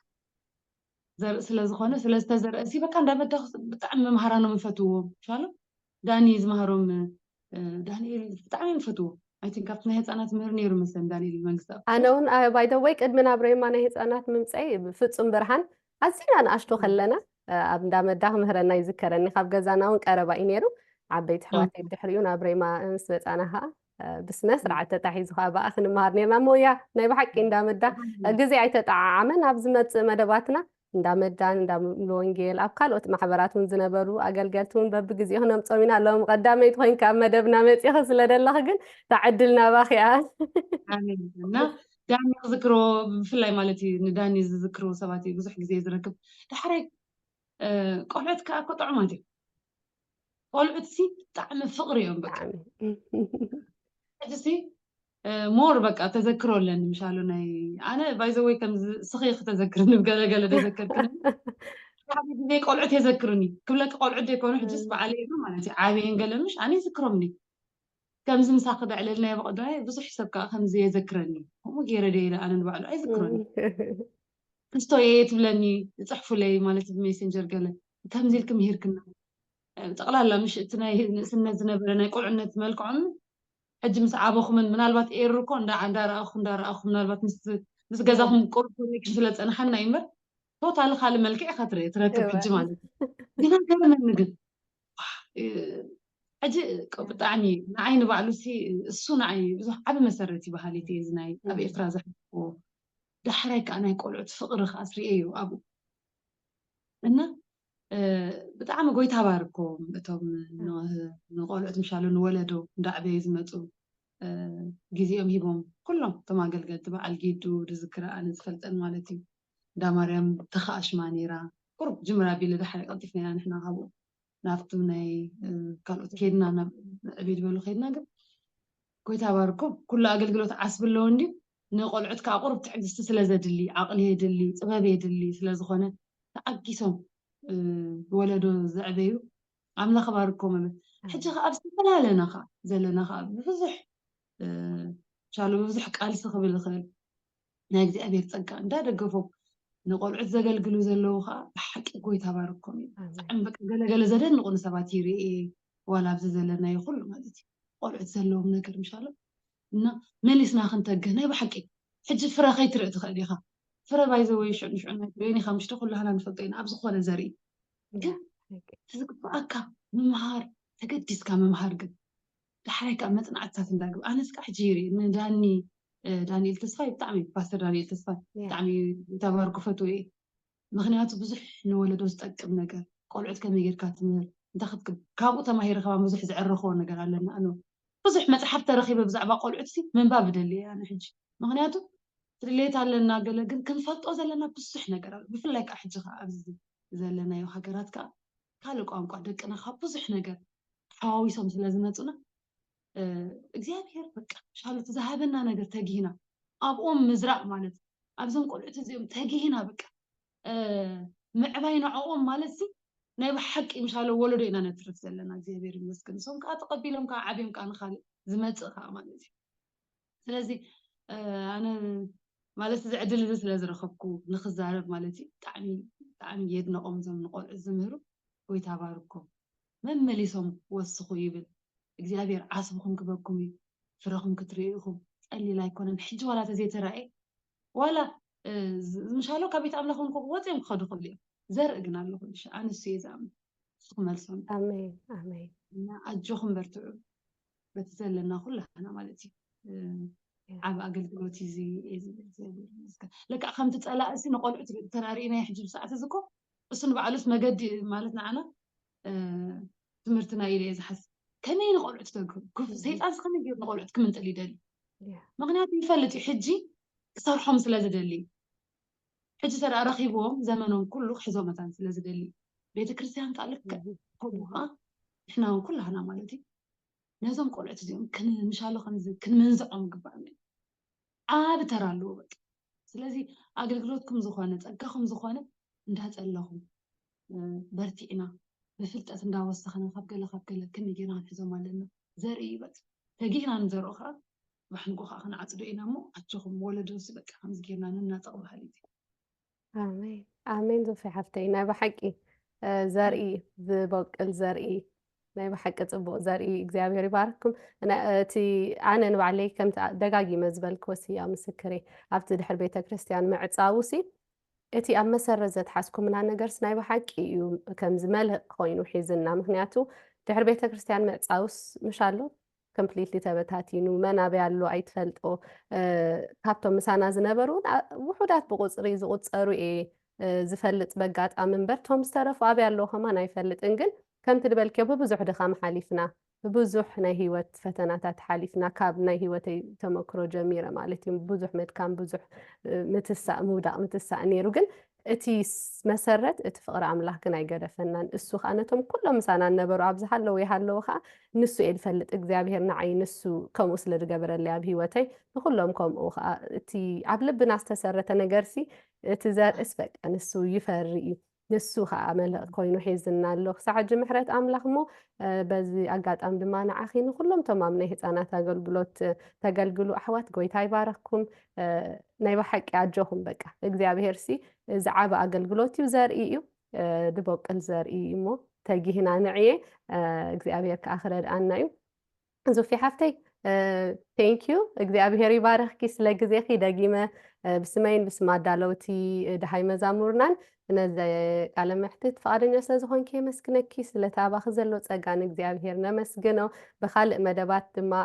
ዘርኢ ስለዝኾነ ስለዝተዘርአ ሲ በቃ እንዳመዳኽ ብጣዕሚ መምሃራኖም ይፈትውዎም ሻሎ ዳኒ ዝመሃሮም ዳንኤል ብጣዕሚ ይፈትዎ I think ካብቲ ናይ ህፃናት ምህር ነይሩ መሰለኝ ዳንኤል መንግስቲ ኣነ እውን ባይ ደ ወይ ቅድሚ ናብ ሬማ ናይ ህፃናት ምምፀይ ብፍፁም ብርሃን ኣዝና ንኣሽቶ ከለና ኣብ እንዳመዳኽ ምህረና ይዝከረኒ ካብ ገዛና እውን ቀረባ እዩ ነይሩ ዓበይቲ ኣሕዋተይ ብድሕሪኡ ናብ ሬማ ምስ በፃና ከዓ ብስነ ስርዓት ተታሒዙ ከዓ በኣ ክንመሃር ነርና ሞያ ናይ ብሓቂ እንዳመዳኽ ግዜ ኣይተጠዓዓመን ኣብ ዝመፅእ መደባትና እንዳመዳን እንዳወንጌል ኣብ ካልኦት ማሕበራት እውን ዝነበሩ ኣገልገልቲ እውን በብግዜ ክነምፆም ኢና ኣለዎም ቀዳመይቲ ኮይንካ ኣብ መደብና መፂኺ ስለደለኽ ግን ታዕድል ናባኺ እያ እና ዳኒ ክዝክሮ ብፍላይ ማለት እዩ ንዳኒ ዝዝክሮ ሰባት እዩ ብዙሕ ግዜ ዝረክብ ዳሕራይ ቆልዑት ከዓ እኮ ጥዑማት እዮም ቆልዑት ሲ ብጣዕሚ ፍቕሪ እዮም በቃ ሕጂ ሞር በቃ ተዘክሮለን ምሻሉ ናይ ኣነ ባይዘወይ ከም ስኺ ክተዘክርኒ ገለገለ ተዘከርክኒ ሓደ ግዜ ቆልዑት የዘክርኒ ክብለክ ቆልዑት ዘይኮኑ ሕጅስ በዓለ እዩ ማለት እዩ ዓብየን ገለምሽ ኣነ ይዝክሮምኒ ከምዚ ምሳኽ ደዕለልና ይበቕዶናይ ብዙሕ ሰብ ከዓ ከምዚ የዘክረኒ ከምኡ ገይረ ደኢለ ኣነ ንባዕሉ ኣይዝክሮኒ ክስቶየ ትብለኒ ዝፅሕፉለይ ማለት ብሜሴንጀር ገለ ከምዚ ኢልክም ሂርክና ጠቕላላ ምሽ እቲ ናይ ንእስነት ዝነበረ ናይ ቁልዕነት መልክዖም ሕጂ ምስ ዓበኹምን ምናልባት ኤርኮ እንዳረኣኹ ምናልባት ምስ ገዛኹም ቁርብ ኮኔክሽን ስለ ፀንሐና እዩ እምበር ቶታሊ ካልእ መልክዕ ኢኻ ትረክብ ሕጂ ማለት እዩ ግና ገርመኒ ግን حجي بطعني عين بعلوسي الصنعي بزح عب مسرتي بحالتي زناي أبي إفراز حقو دحرك أنا يقول فقر أسري أيو أبو إنه بطعم قوي تباركم بتوم نقول مشالو نولدو دعبي زمتو جزيهم هيبهم كلهم تما قلقت تبع الجيدو تذكر أنا زفلتن مالتي دا مريم تخاش مانيرا قرب جمرة بيلا دحرك قطفنا نحنا هاو نافتوناي قالوا كيدنا أبيد بلو خيدنا قب كوي تباركم كل أقلقلوت عصب اللوندي نقول عدك قرب تعجز سلازدلي عقلي يدلي طبابي يدلي سلازخونة تأكيسهم ولدو زعبيو عملا خباركم حجة أبس فلا لنا خا زلنا خا بفزح شالو بفزح قال سخبل الخير ناقدي أبي تسقى دا دقفو نقول عز قلقلو زلو خا بحق قوي تباركم عم بك قال زدن نقول سباتيري إيه ولا بز زلنا يخلو مالتي قول عز زلو منكر مشالو إنه مليسنا خنت جناي بحقي حجة فرا خيت رأت خليها فرا بايزوي شو بيني خمسة تقول لها أنا مفضين أبز خوانا زري تزق أكا ممهار تقدس كام ممهار قد لحريك أمت نعتات نداقو أنا سكا حجيري إن داني التصفاي بتعمي باستر داني التصفاي بتعمي تباركو فتوي مغنياتو بزح نولدو استقم نقر قولعت كم يجير كاتمر داخد كابو تماهير خوا مزح زعرخو نقر على أنه بزح متحفت رخيبة بزعبا قولعتي من باب دلي أنا حجي مغنياتو تريليت على الناقل لكن كنفطو زلنا بزح نقر بفلاك أحجي أبز زلنا يو حقرات كالو ቋንቋ ደቅና ካብ ብዙሕ ነገር ሓዋዊሶም ስለ ዝመፁና እግዚኣብሔር በቃ ሻሎት ዝሃበና ነገር ተጊህና ኣብኦም ምዝራእ ማለት ኣብዞም ቆልዑት እዚኦም ተጊህና በቃ ምዕባይ ንዕኦም ማለት ሲ ናይ ብሓቂ ምሻሎ ወለዶ ኢና ነትርፍ ዘለና እግዚኣብሔር ይመስገን ሶም ከዓ ተቐቢሎም ከዓ ዓብዮም ከዓ ንኻልእ ዝመፅእ ከዓ ማለት እዩ ስለዚ ኣነ ማለት እዚ ዕድል እዚ ስለ ዝረኸብኩ ንክዛረብ ማለት እዩ ብጣዕሚ የድነቖም ዞም ንቆልዑት ዝምህሩ ወይ ተባርኩም መመሊሶም ወስኹ ይብል እግዚአብሔር ዓስብኩም ክበኩም እዩ ፍረኹም ክትርእዩኹም ፀሊል ኣይኮነን ሕጂ ዋላ ተዘይተረአየ ዋላ ምሻሎ ካብ ቤት ኣምላኽም ወፂኦም ክኸዱ ክእሉ እዮም ዘርኢ ግን ኣለኹ ኣንሱ እየ ዝኣምን ንስኹም መልሶም ኣሜን ኣሜን እና ኣጆኹም በርትዑ በቲ ዘለና ኩላና ማለት እዩ ዓብ ኣገልግሎት እዚ ለክዓ ከምቲ ፀላእሲ ንቆልዑት ተራሪእና ሕጂ ብሰዓት እዚ እኮ እሱ ንባዕሉስ መገዲ ማለት ንዓና ትምህርትና ኢለ ዝሓስብ ከመይ ንቆልዑት ተግብ ሰይጣን ከመይ ገይሩ ንቆልዑት ክምንጥል ይደሊ ምክንያቱ ይፈልጥ እዩ ሕጂ ክሰርሖም ስለ ዝደሊ ሕጂ ተረኣ ረኺብዎም ዘመኖም ኩሉ ክሕዞም መታን ስለ ዝደሊ ቤተ ክርስቲያን ከዓ ልክዕ ከምኡ ከዓ ንሕና እውን ኩላህና ማለት እዩ ነዞም ቆልዑት እዚኦም ክንምሻሎ ከምዚ ክንምንዝዖም ግባእ ዓብ ተራ ኣለዎ በቃ ስለዚ ኣገልግሎትኩም ዝኾነ ፀጋኹም ዝኾነ እንዳፀለኹም በርቲዕና ብፍልጠት እንዳወሰኸና ካብ ገለ ከመይ ጌርና ክንሕዞም ኣለና ዘርኢ በቃ ተጊህና ንዘርኦ ከዓ ባሕንጎ ከዓ ክንዓፅዶ ኢና እሞ ኣቸኹም ወለዶስ በቃ ከምዚ ጌርና ንናጠቕ ባህሊት እዩ ኣሜን ኣሜን ዞፊ ሓፍተይ ናይ ብሓቂ ዘርኢ ዝበቁል ዘርኢ ናይ ብሓቂ ፅቡቅ ዘርኢ እግዚኣብሔር ይባርክኩም እቲ ኣነ ንባዕለይ ከምቲ ደጋጊመ ዝበልክዎ ያ ምስክሬ ኣብቲ ድሕሪ ቤተ ክርስቲያን ምዕፃውሲ እቲ ኣብ መሰረት ዘትሓስኩምና ነገርስ ናይ ብሓቂ እዩ ከም ዝመልህቕ ኮይኑ ሒዝና ምክንያቱ ድሕሪ ቤተ ክርስቲያን ምዕፃውስ ምሻሎ ኮምፕሊትሊ ተበታቲኑ መናበይ ኣሎ ኣይትፈልጦ ካብቶም ምሳና ዝነበሩ ውሑዳት ብቁፅሪ ዝቁፀሩ እየ ዝፈልጥ በጋጣሚ እምበር ቶም ዝተረፉ ኣብይ ኣለዎ ከማን ኣይፈልጥን ግን ከምቲ ድበልክዮ ብብዙሕ ድኻም ሓሊፍና ብብዙሕ ናይ ሂወት ፈተናታት ሓሊፍና ካብ ናይ ሂወተይ ተመክሮ ጀሚረ ማለት እዩ ብዙሕ መድካም ብዙሕ ምትሳእ ምውዳቕ ምትሳእ ነይሩ ግን እቲ መሰረት እቲ ፍቕሪ ኣምላኽ ግን ኣይገደፈናን እሱ ከዓ ነቶም ኩሎም ምሳና ነበሩ ኣብዚ ሃለዉ ይሃለዉ ከዓ ንሱ እየ ዝፈልጥ እግዚኣብሔር ንዓይ ንሱ ከምኡ ስለ ዝገበረለይ ኣብ ሂወተይ ንኩሎም ከምኡ ከዓ እቲ ኣብ ልብና ዝተሰረተ ነገርሲ እቲ ዘርእስ በቃ ንሱ ይፈሪ እዩ ንሱ ከዓ መልህቕ ኮይኑ ሒዝና ኣሎ ክሳዕ ሕጂ ምሕረት ኣምላኽ እሞ በዚ ኣጋጣሚ ድማ ንዓኺ ንኩሎም ቶም ኣብ ናይ ህፃናት ኣገልግሎት ተገልግሉ ኣሕዋት ጎይታ ይባረኽኩም ናይ ብሓቂ ኣጆኹም በቃ እግዚኣብሔር ሲ ዝዓበ ኣገልግሎት እዩ ዘርኢ እዩ ድበቅል ዘርኢ እሞ ተጊህና ንዕየ እግዚኣብሔር ከዓ ክረድኣና እዩ ዞፊ ሓፍተይ ቴንኪዩ እግዚኣብሔር ይባረኽኪ ስለ ግዜኺ ደጊመ ብስመይን ብስማ ኣዳለውቲ ድሃይ መዛሙርናን نزا قال محتت فقرنا سلازخون كي مسكنكي سلتابا خزلو ጸጋን እግዚአብሔር ነመስግኖ بخالق مدبات ما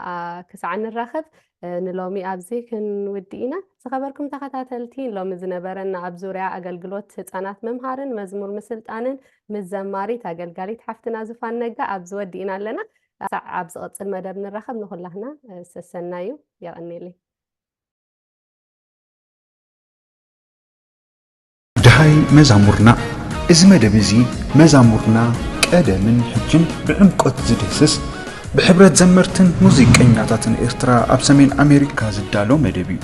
كسعن الرخب نلومي أبزي كنودينا زخبركم تخاتلتين لو مزنبرنا أبزوريا أجلجلوت هتانات ممهارن مزمور مسلطانن مزماري تاجلجالي تحفتنا زفان نجا أبزو ودينا لنا أبز قصل مدب نرخب نخلهنا سسنايو يغني لي دهاي مزامورنا إزمة دبزي مزامورنا قدمن حجن بعمقت زدهسس بحبرة زمرتن موزيقيناتاتن إرترا أب سمين أمريكا زدالو مدبيو